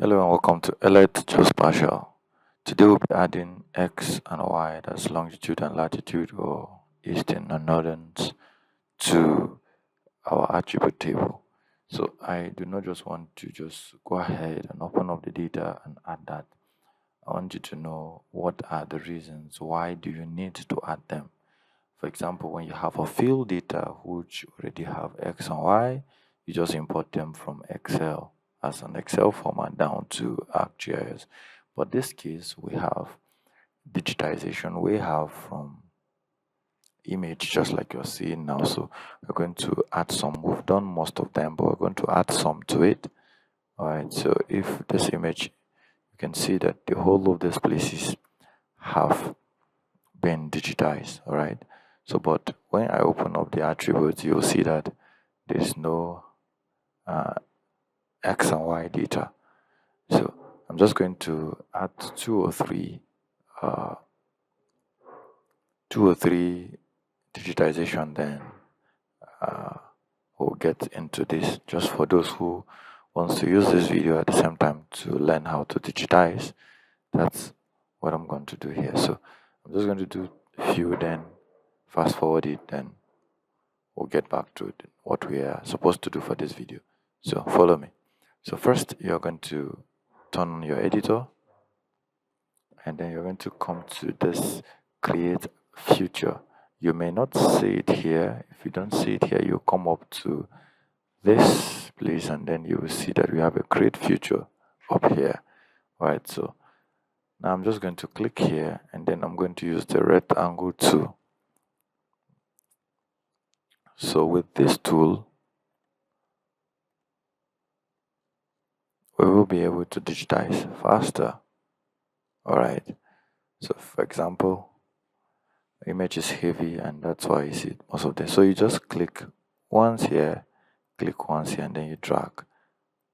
Hello and welcome to Elite Geospatial. Today we'll be adding X and Y, that's longitude and latitude, or eastern and northern, to our attribute table. So I do not just want to just go ahead and open up the data and add that. I want you to know what are the reasons, why do you need to add them. For example, when you have a field data which already have X and Y, you just import them from Excel as an Excel format down to ArcGIS. But this case, we have digitization. We have from image, just like you're seeing now. So we're going to add some. We've done most of them, but we're going to add some to it. All right. So if this image, you can see that the whole of these places have been digitized. All right. So, but when I open up the attributes, you'll see that there's no X and Y data. So I'm just going to add two or three digitization, then we'll get into this. Just for those who wants to use this video at the same time to learn how to digitize, that's what I'm going to do here. So I'm just going to do a few, then fast forward it, then we'll get back to what we are supposed to do for this video. So follow me. So first, you're going to turn on your editor, and then you're going to come to this create future. You may not see it here. If you don't see it here, you come up to this place, and then you will see that we have a create future up here. All right, so now I'm just going to click here, and then I'm going to use the rectangle tool. So with this tool, we will be able to digitize faster. All right, so for example, the image is heavy, and that's why you see most of this. So you just click once here, click once here, and then you drag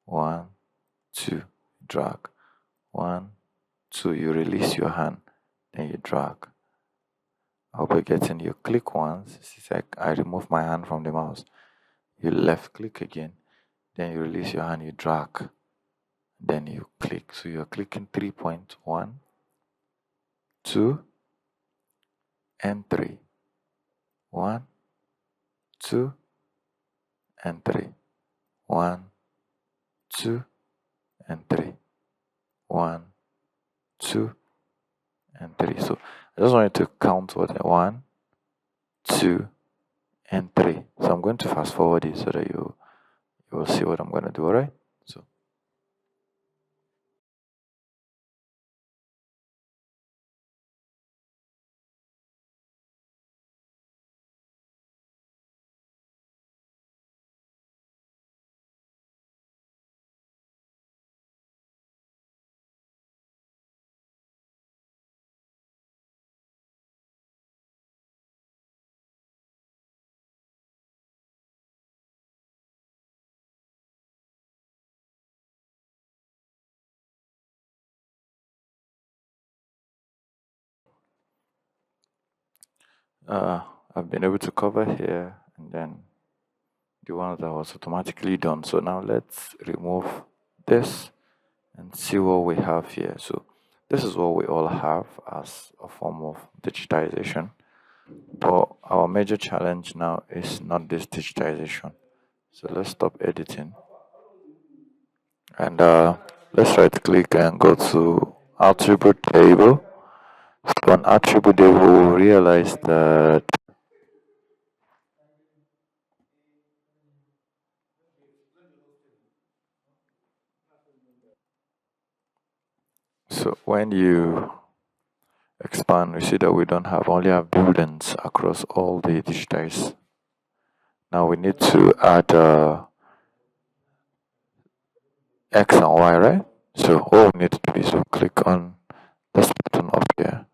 1, 2, drag 1, 2, you release your hand, then you drag. I hope you're getting. You click once, it's like I remove my hand from the mouse, you left click again, then you release your hand, you drag, then you click. So you're clicking 3 points, 1, 2, and 3. 1, 2, and 3. 1, 2, and 3. 1, 2, and 3. So I just wanted to count what 1, 2, and 3. So I'm going to fast forward it so that you will see what I'm going to do. All right. So I've been able to cover here, and then the one that was automatically done. So now let's remove this and see what we have here. So this is what we all have as a form of digitization, but our major challenge now is not this digitization. So let's stop editing, and let's right click and go to attribute table. So on attribute table, we'll realize that so when you expand, we see that we don't have only have buildings across all the digitized. Now we need to add X and Y, right? So all we need to do is to click on this button up here.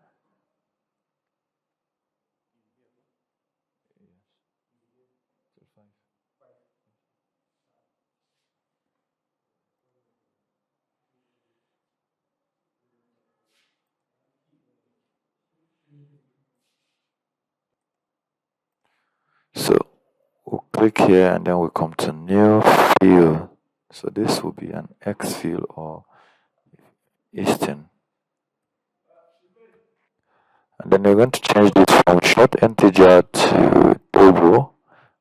So we'll click here, and then we come to new field. So this will be an X field, or eastern. And then we're going to change this from short integer to double,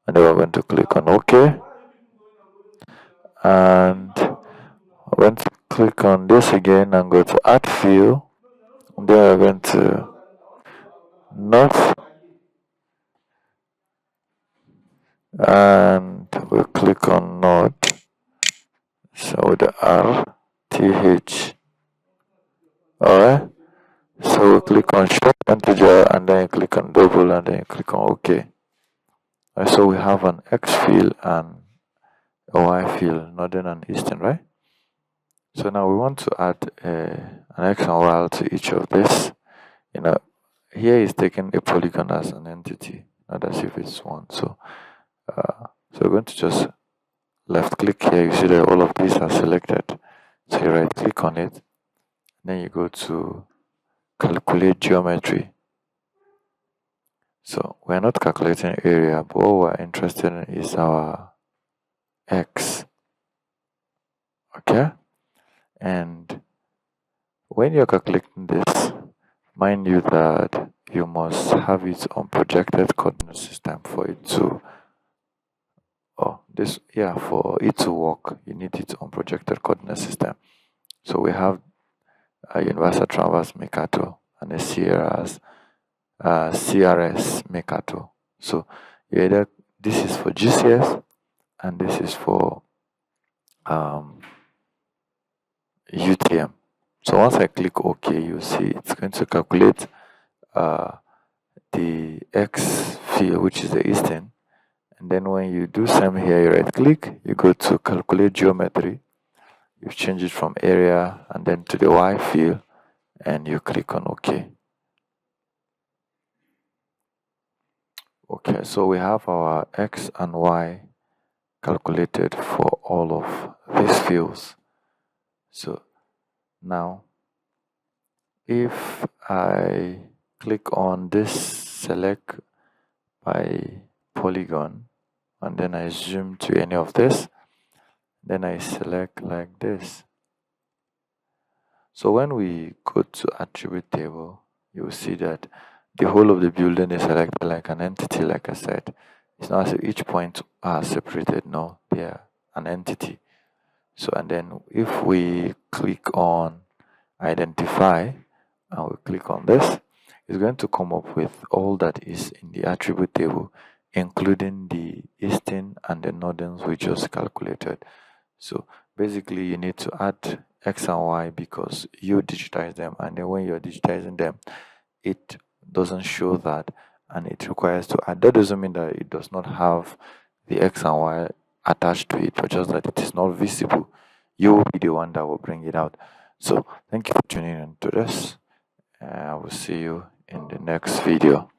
and then we're going to click on OK, and we're going to click on this again and go to add field. And then we're going to north, and we'll click on north, so with the RTH. Alright, so we'll click on short integer, and then you click on double, and then you click on OK. So we have an X field and a Y field, northern and eastern, right? So now we want to add an X and Y to each of this. Here is taking a polygon as an entity, not as if it's one. So we're going to just left click here. You see that all of these are selected. So you right click on it, then you go to calculate geometry. So we're not calculating area, but what we're interested in is our X. Okay? And when you're calculating this, mind you that you must have it on projected coordinate system for it to for it to work. You need it on projected coordinate system. So we have a universal transverse Mercator and a CRS Mercator. So either this is for GCS and this is for UTM. So once I click OK, you see it's going to calculate the X field, which is the eastern. And then when you do same here, you right click, you go to calculate geometry, you change it from area and then to the Y field, and you click on OK. Okay, so we have our X and Y calculated for all of these fields. So now if I click on this select by polygon and then I zoom to any of this, then I select like this. So when we go to attribute table, you will see that the whole of the building is selected like an entity. Like I said, it's not as if each point are separated. No, they are an entity. So and then if we click on identify and we click on this, it's going to come up with all that is in the attribute table, including the eastern and the northerns we just calculated. So basically you need to add X and Y because you digitize them, and then when you're digitizing them, it doesn't show that and it requires to add. That doesn't mean that it does not have the X and Y attached to it, but just that it is not visible. You will be the one that will bring it out. So thank you for tuning in to this. I will see you in the next video.